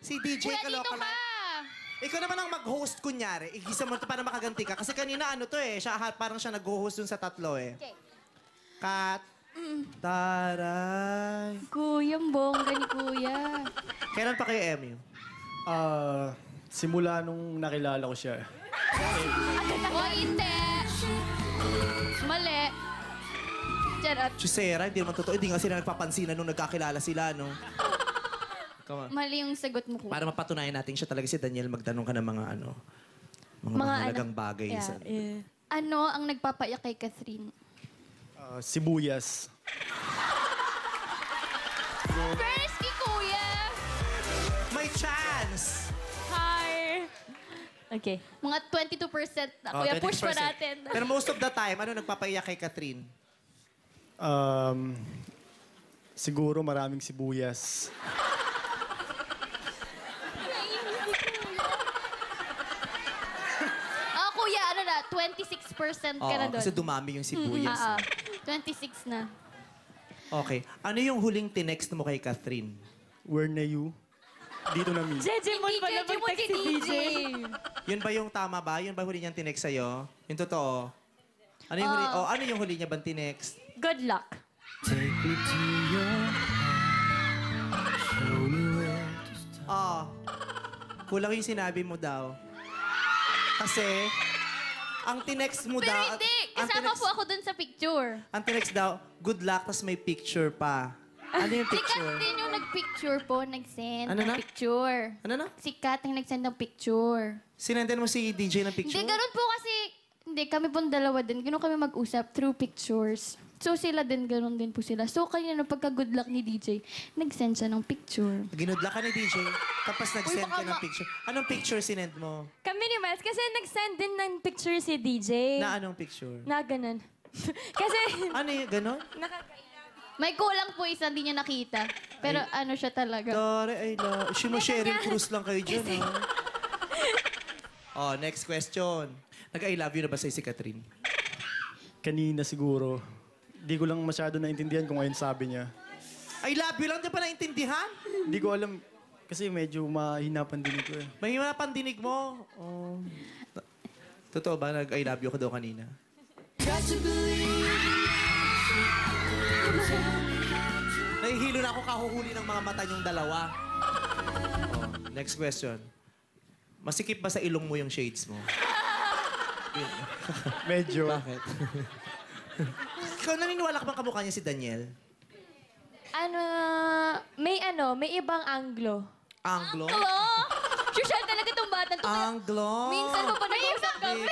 Si DJ Kuya, dito kaloka ka! na. Ikaw naman ang mag-host kunyari. Igisa mo ito para makaganti ka. Kasi kanina ano to eh, parang siya nag-host dun sa tatlo eh. Okay. Kat. Taray. Kuya, ang bongga ni Kuya. Kailan pa kayo MU? Simula nung nakilala ko siya. O, hindi. Mali. Charot. Chusera, hindi naman totoo. Hindi nga sila nagpapansinan nung nagkakilala sila, no? Come on. Mali yung sagot mo, Kuya. Para mapatunayan natin siya talaga si Daniel, magtanong ka ng mga ano, mga mahalagang bagay. Sa... Ano ang nagpapaiyak kay Catherine? Sibuyas. First kay Kuya! May chance! Hi! Okay. Mga 22% na. Oh, Kuya, 20%. push pa natin. Pero most of the time, ano nagpapaiyak kay Catherine? Siguro maraming sibuyas. Kuya, ano na, 26% ka na doon. Kasi dumami yung sibuyas. 26 na. Okay. Ano yung huling tinext mo kay Catherine? Where na you? Dito na mi. Jejemon Hindi, pala Jejemon mag-text si si DJ. Yun ba yung tama ba? Yun ba huli niyang tinext sa'yo? Yung totoo? Ano yung huli? Ano yung huli niya bang tinext? Good luck. Kulang yung sinabi mo daw. Kasi, ang tinext mo Pero daw... hindi, ang kasama tinext- po ako doon sa picture. Ang tinext daw, good luck, tas may picture pa. Ano yung Si picture? Kat din yung nag-picture po, nag-send Ano ng na? picture. Ano na? Si Kat ang nag-send ng picture. Sinenden mo si DJ ng picture? Hindi, ganun po kasi, hindi, kami pong dalawa din. Ganun kami mag-usap through pictures. So sila din, ganun din po sila. So kanina, pagka-good luck ni DJ, nag-send siya ng picture. Ginudla ka ni DJ, tapos nag-send ka ng picture. Anong picture sinend mo? Kami ni Miles, kasi nag-send din ng picture si DJ. Na anong picture? Na ganun. Kasi, Ano yung gano'n? May kulang po isa, hindi niya nakita. Pero ano siya talaga. Dore, ay la. Sheryl Cruz lang kayo dyan, ha? Oh, next question. Nag-I love you na ba sa'yo si Catherine? Kanina siguro. Di ko lang masyado naintindihan kung ayun sabi niya. I love you lang, di pa naintindihan? Di ko alam. Kasi medyo mahina pandinig ko eh. Mahima pandinig mo. Oh. Totoo ba? Nag-I love you ka daw kanina? Nahihilo na ako kahuhuli ng mga mata niyong dalawa. Oh, next question. Masikip ba sa ilong mo yung shades mo? Medyo. Bakit? Ikaw naniniwala ka bang kamukha niya si Daniel? may ibang anglo. Anglo? Hello? Social talaga itong batang to. Anglo? Minsan mo pa nag-usap kami.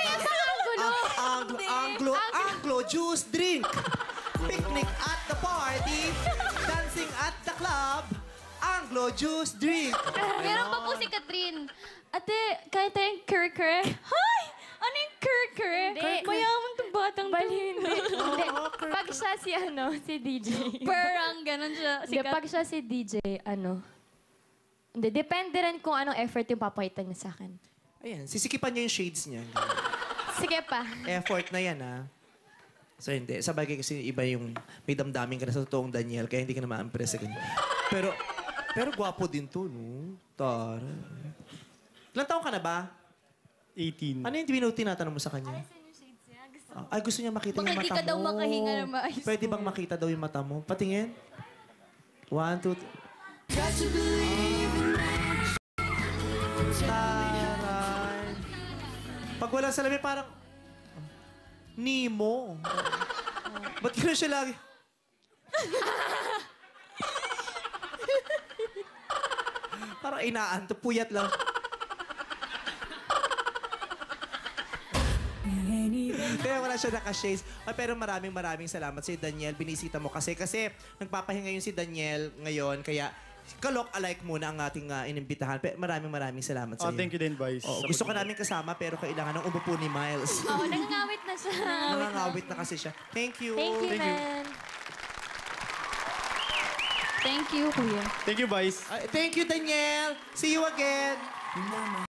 Anglo juice drink. Picnic at the party. Dancing at the club. Anglo juice drink. Meron pa po si Catherine. Ate, kahit tayong kere-kere. Hi! Ano yung kere-kere? Hindi. Mayaman tong batang to. Hindi. Pag siya si DJ. Parang ganun siya. Si Hindi, Kat. pag siya si DJ, Hindi, depende rin kung anong effort yung papakita niya sa akin. Ayan, sisikipan niya yung shades niya. Sige pa. Effort na yan, ha? So, hindi. Sa bagay kasi iba yung may damdamin ka na sa totoong Daniel, kaya hindi ka na ma-impress sa ganyan. Pero gwapo din to, no? Tara. Ilang taong ka na ba? 18. Ano yung tinatanong mo sa kanya? Ay, gusto niya makita Baka yung mata mo. di ka daw makahinga na maayos. Pwede bang makita daw yung mata mo? Patingin. 1, 2, 3. Taray. Pag walang salamin, parang... Nemo. Ba't gano'n siya lagi? Parang inaanto. Puyat lang. Kaya wala siya naka-shades. Ay, pero maraming salamat si Daniel. Binisita mo kasi nagpapahinga yun si Daniel ngayon. Kaya kalok alike muna ang ating inimbitahan. Maraming salamat sa iyo. Thank you din, Vice. Gusto ka namin kasama pero kailangan ng umupo ni Miles. Nangangawit na siya. Nangangawit na kasi siya. Thank you. Thank you, Thank you. man. Thank you, Kuya. Thank you, Vice. Thank you, Daniel. See you again.